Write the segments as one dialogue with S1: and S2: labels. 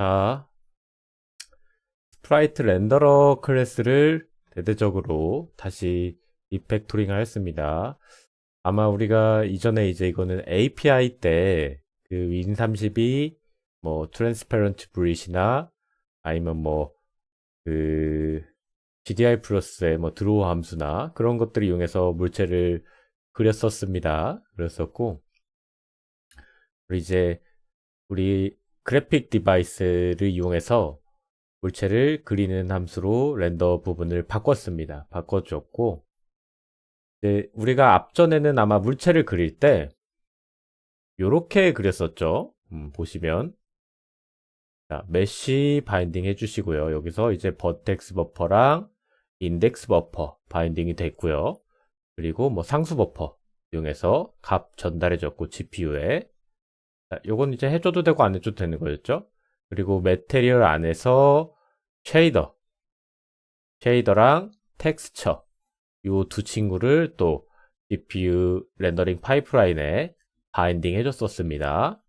S1: 자, 스프라이트 렌더러 클래스를 대대적으로 다시 리팩토링을 했습니다. 아마 우리가 이전에 이제 이거는 API 때 그 윈32 뭐 트랜스페런트 브릿이나 아니면 뭐 그 GDI 플러스의 뭐 드로우 함수나 그런 것들을 이용해서 물체를 그렸었습니다. 그랬었고, 그리고 이제 우리 그래픽 디바이스를 이용해서 물체를 그리는 함수로 렌더 부분을 바꿨습니다. 바꿔줬고, 이제 우리가 앞전에는 아마 물체를 그릴 때 요렇게 그렸었죠. 보시면 자, 메쉬 바인딩 해주시고요. 여기서 이제 버텍스 버퍼랑 인덱스 버퍼 바인딩이 됐고요. 그리고 뭐 상수 버퍼 이용해서 값 전달해줬고 GPU에 요건 이제 해줘도 되고 안 해줘도 되는 거였죠. 그리고 매테리얼 안에서 쉐이더랑 텍스처 요 두 친구를 또 GPU 렌더링 파이프라인에 바인딩 해줬었습니다.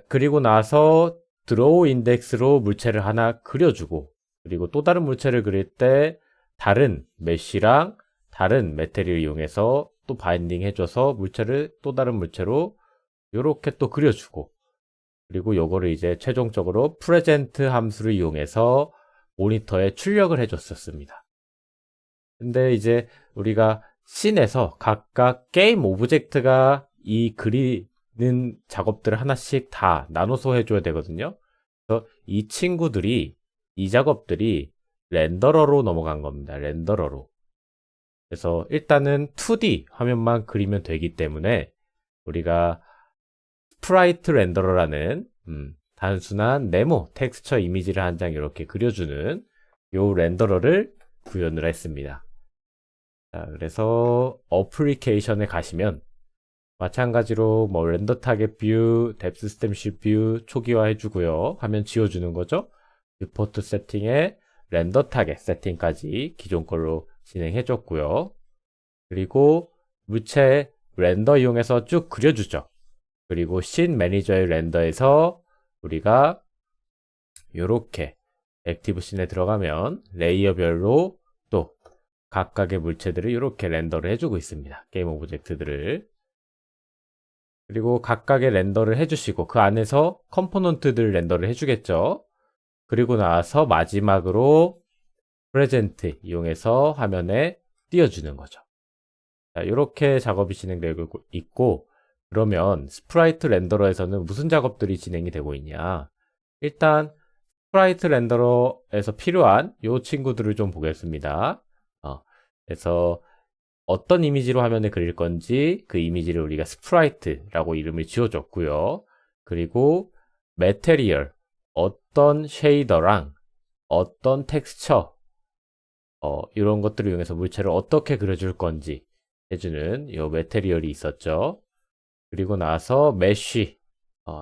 S1: 그리고 나서 드로우 인덱스로 물체를 하나 그려주고, 그리고 또 다른 물체를 그릴 때 다른 메쉬랑 다른 메테리얼을 이용해서 또 바인딩 해줘서 물체를 또 다른 물체로 이렇게 또 그려주고, 그리고 요거를 이제 최종적으로 프레젠트 함수를 이용해서 모니터에 출력을 해줬었습니다. 근데 이제 우리가 씬에서 각각 게임 오브젝트가 이 그리는 작업들을 하나씩 다 나눠서 해줘야 되거든요. 그래서 이 작업들이 렌더러로 넘어간 겁니다. 렌더러로. 그래서 일단은 2D 화면만 그리면 되기 때문에 우리가 스프라이트 렌더러라는 단순한 네모 텍스처 이미지를 한 장 이렇게 그려주는 요 렌더러를 구현을 했습니다. 자, 그래서 어플리케이션에 가시면 마찬가지로 뭐 렌더 타겟 뷰, 뎁스 스탬십 뷰 초기화 해주고요. 화면 지워주는 거죠. 뷰포트 세팅에 렌더 타겟 세팅까지 기존 걸로 진행해줬고요. 그리고 물체 렌더 이용해서 쭉 그려주죠. 그리고 씬 매니저의 렌더에서 우리가 이렇게 액티브 씬에 들어가면 레이어별로 또 각각의 물체들을 이렇게 렌더를 해주고 있습니다. 게임 오브젝트들을. 그리고 각각의 렌더를 해주시고 그 안에서 컴포넌트들 렌더를 해주겠죠. 그리고 나서 마지막으로 프레젠트 이용해서 화면에 띄워주는 거죠. 자, 이렇게 작업이 진행되고 있고, 그러면 스프라이트 렌더러에서는 무슨 작업들이 진행이 되고 있냐? 일단 스프라이트 렌더러에서 필요한 이 친구들을 좀 보겠습니다. 그래서 어떤 이미지로 화면에 그릴 건지 그 이미지를 우리가 스프라이트라고 이름을 지어줬고요. 그리고 매테리얼, 어떤 쉐이더랑 어떤 텍스처 이런 것들을 이용해서 물체를 어떻게 그려줄 건지 해주는 이 매테리얼이 있었죠. 그리고 나서 메쉬,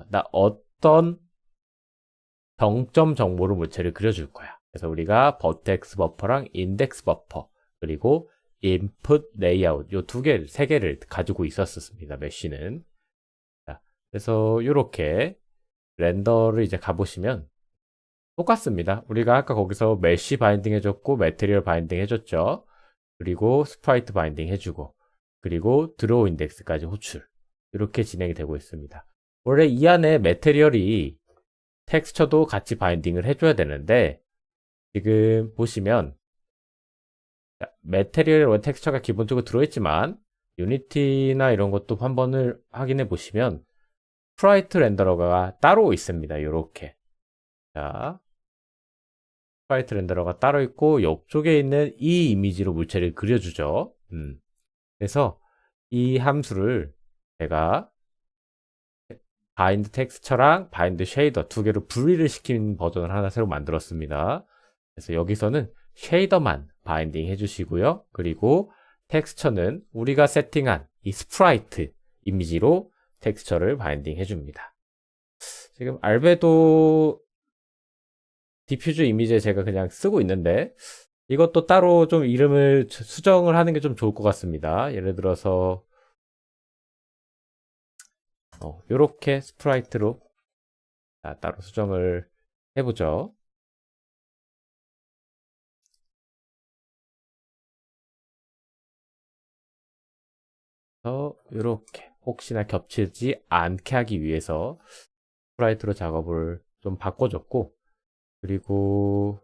S1: 나 어떤 정점 정보로 물체를 그려줄 거야. 그래서 우리가 버텍스 버퍼랑 인덱스 버퍼 그리고 인풋 레이아웃 요 두 개, 세 개를 가지고 있었습니다. 메쉬는. 자, 그래서 이렇게 렌더를 이제 가보시면 똑같습니다. 우리가 아까 거기서 메쉬 바인딩 해줬고 매테리얼 바인딩 해줬죠. 그리고 스프라이트 바인딩 해주고 그리고 드로우 인덱스까지 호출 이렇게 진행이 되고 있습니다. 원래 이 안에 매테리얼이 텍스처도 같이 바인딩을 해줘야 되는데 지금 보시면 매테리얼 텍스처가 기본적으로 들어있지만 유니티나 이런 것도 한번을 확인해 보시면 스프라이트 렌더러가 따로 있습니다. 이렇게 자 스프라이트 렌더러가 따로 있고 옆쪽에 있는 이 이미지로 물체를 그려주죠. 그래서 이 함수를 제가 바인드 텍스처랑 바인드 쉐이더 두 개로 분리를 시킨 버전을 하나 새로 만들었습니다. 그래서 여기서는 쉐이더만 바인딩 해주시고요. 그리고 텍스처는 우리가 세팅한 이 스프라이트 이미지로 텍스처를 바인딩 해줍니다. 지금 알베도 디퓨즈 이미지에 제가 그냥 쓰고 있는데 이것도 따로 좀 이름을 수정을 하는 게 좀 좋을 것 같습니다. 예를 들어서 이렇게 스프라이트로 자, 따로 수정을 해보죠. 이렇게 혹시나 겹치지 않게 하기 위해서 스프라이트로 작업을 좀 바꿔줬고, 그리고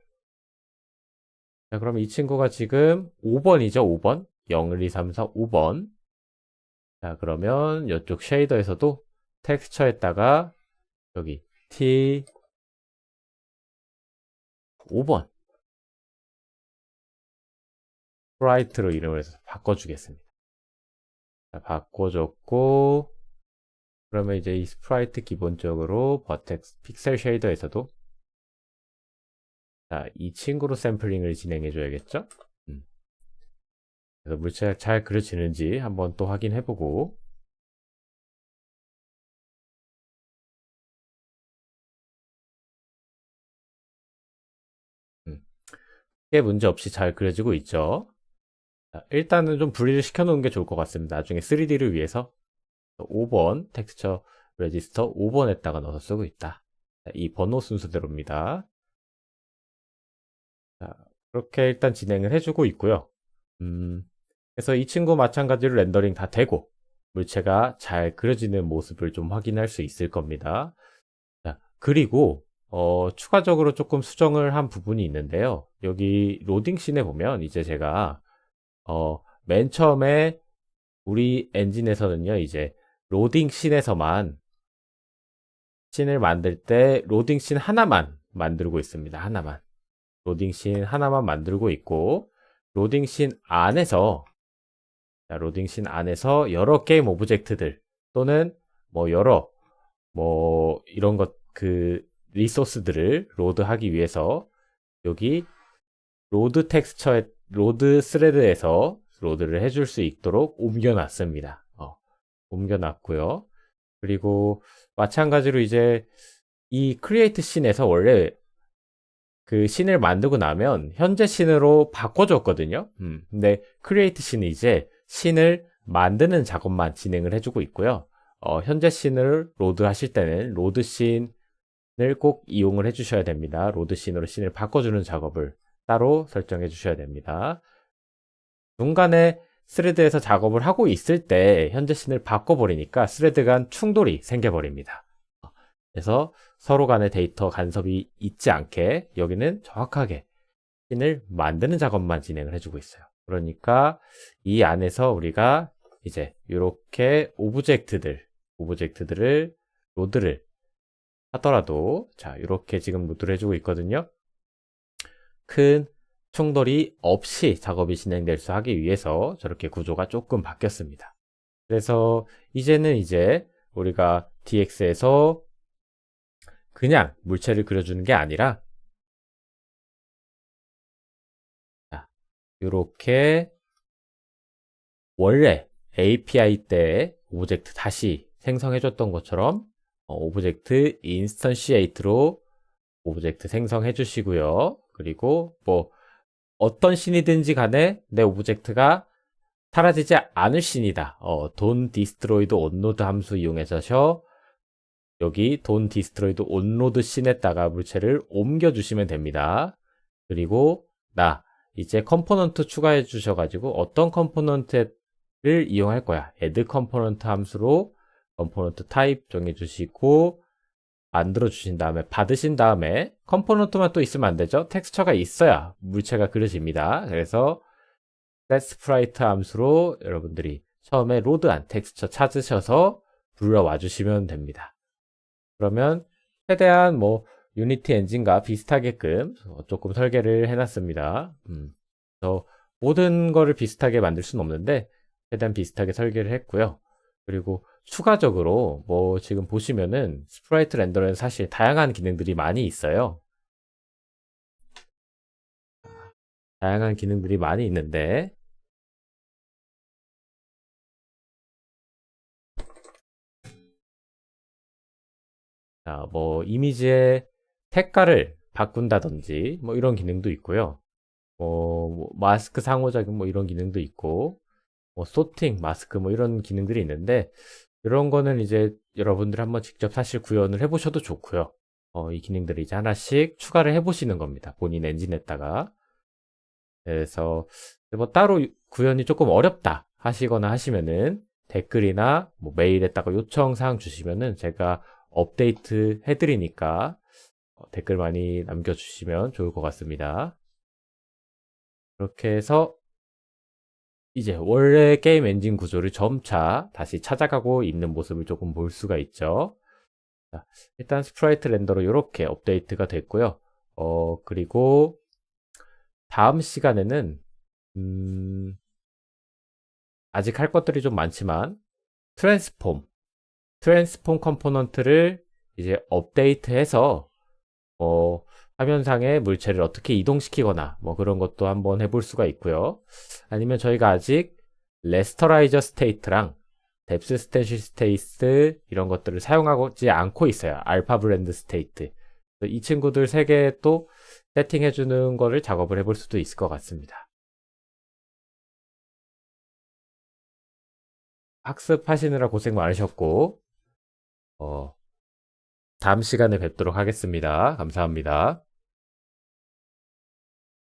S1: 자, 그럼 이 친구가 지금 5번이죠, 5번. 0, 1, 2, 3, 4, 5번. 자, 그러면 이쪽 쉐이더에서도 텍스처에다가 여기 T 5번 스프라이트로 이름을 해서 바꿔주겠습니다. 자, 바꿔줬고, 그러면 이제 이 스프라이트 기본적으로 버텍스 픽셀 쉐이더에서도 자, 이 친구로 샘플링을 진행해 줘야겠죠? 그래서 물체가 잘 그려지는지 한번 또 확인해보고, 크게 문제 없이 잘 그려지고 있죠? 자, 일단은 좀 분리를 시켜놓은 게 좋을 것 같습니다. 나중에 3D를 위해서 5번 텍스처 레지스터 5번에다가 넣어서 쓰고 있다. 자, 이 번호 순서대로입니다. 자, 그렇게 일단 진행을 해주고 있고요. 그래서 이 친구 마찬가지로 렌더링 다 되고 물체가 잘 그려지는 모습을 좀 확인할 수 있을 겁니다. 자, 그리고 추가적으로 조금 수정을 한 부분이 있는데요. 여기 로딩 씬에 보면 이제 제가 맨 처음에 우리 엔진에서는요, 이제 로딩 씬에서만 씬을 만들 때 로딩 씬 하나만 만들고 있습니다. 하나만. 로딩 씬 하나만 만들고 있고, 로딩 씬 안에서, 자, 로딩 씬 안에서 여러 게임 오브젝트들 또는 뭐 여러 뭐 이런 것 리소스들을 로드하기 위해서 여기 로드 텍스처에 로드 스레드에서 로드를 해줄 수 있도록 옮겨놨습니다. 옮겨놨고요. 그리고 마찬가지로 이제 이 크리에이트 씬에서 원래 그 씬을 만들고 나면 현재 씬으로 바꿔줬거든요. 근데 크리에이트 씬이 이제 씬을 만드는 작업만 진행을 해주고 있고요. 현재 씬을 로드 하실 때는 로드 씬을 꼭 이용을 해주셔야 됩니다. 로드 씬으로 씬을 바꿔주는 작업을 따로 설정해 주셔야 됩니다. 중간에 스레드에서 작업을 하고 있을 때 현재 씬을 바꿔버리니까 스레드 간 충돌이 생겨버립니다. 그래서 서로 간의 데이터 간섭이 있지 않게 여기는 정확하게 씬을 만드는 작업만 진행을 해주고 있어요. 그러니까 이 안에서 우리가 이제 이렇게 오브젝트들을 로드를 하더라도 자 이렇게 지금 로드를 해주고 있거든요. 큰 충돌이 없이 작업이 진행될 수 하기 위해서 저렇게 구조가 조금 바뀌었습니다. 그래서 이제는 이제 우리가 DX에서 그냥 물체를 그려주는 게 아니라 자, 이렇게 원래 API 때 오브젝트 다시 생성해줬던 것처럼 오브젝트 인스턴시에이트로 오브젝트 생성해 주시고요. 그리고 뭐 어떤 씬이든지 간에 내 오브젝트가 사라지지 않을 씬이다. don't destroy onload 함수 이용해서 여기 don't destroy onload 씬에다가 물체를 옮겨 주시면 됩니다. 그리고 이제 컴포넌트 추가해 주셔가지고 어떤 컴포넌트를 이용할 거야. add 컴포넌트 함수로 컴포넌트 타입 정해주시고 만들어 주신 다음에 받으신 다음에 컴포넌트만 또 있으면 안 되죠. 텍스처가 있어야 물체가 그려집니다. 그래서 setSprite 함수로 여러분들이 처음에 로드한 텍스처 찾으셔서 불러와 주시면 됩니다. 그러면 최대한 뭐 유니티 엔진과 비슷하게끔 조금 설계를 해놨습니다. 그래서 모든 거를 비슷하게 만들 수는 없는데 최대한 비슷하게 설계를 했고요. 그리고 추가적으로 뭐 지금 보시면은 스프라이트 렌더러는 사실 다양한 기능들이 많이 있어요. 다양한 기능들이 많이 있는데 자, 뭐 이미지의 색깔을 바꾼다든지 뭐 이런 기능도 있고요. 뭐 마스크 상호작용 뭐 이런 기능도 있고 뭐 소팅, 마스크 뭐 이런 기능들이 있는데 이런 거는 이제 여러분들 한번 직접 사실 구현을 해보셔도 좋고요. 이 기능들을 이제 하나씩 추가를 해보시는 겁니다. 본인 엔진에다가. 그래서 뭐 따로 구현이 조금 어렵다 하시거나 하시면은 댓글이나 뭐 메일에다가 요청사항 주시면은 제가 업데이트 해드리니까 댓글 많이 남겨주시면 좋을 것 같습니다. 그렇게 해서 이제 원래 게임 엔진 구조를 점차 다시 찾아가고 있는 모습을 조금 볼 수가 있죠. 자, 일단 스프라이트 렌더로 이렇게 업데이트가 됐고요. 그리고 다음 시간에는 아직 할 것들이 좀 많지만 트랜스폼 컴포넌트를 이제 업데이트해서 화면상의 물체를 어떻게 이동시키거나 뭐 그런 것도 한번 해볼 수가 있고요. 아니면 저희가 아직 레스터라이저 스테이트랑 뎁스 스테시 스테이트 이런 것들을 사용하지 않고 있어요. 알파 브랜드 스테이트. 이 친구들 3개 또 세팅해주는 거를 작업을 해볼 수도 있을 것 같습니다. 학습하시느라 고생 많으셨고, 다음 시간에 뵙도록 하겠습니다. 감사합니다.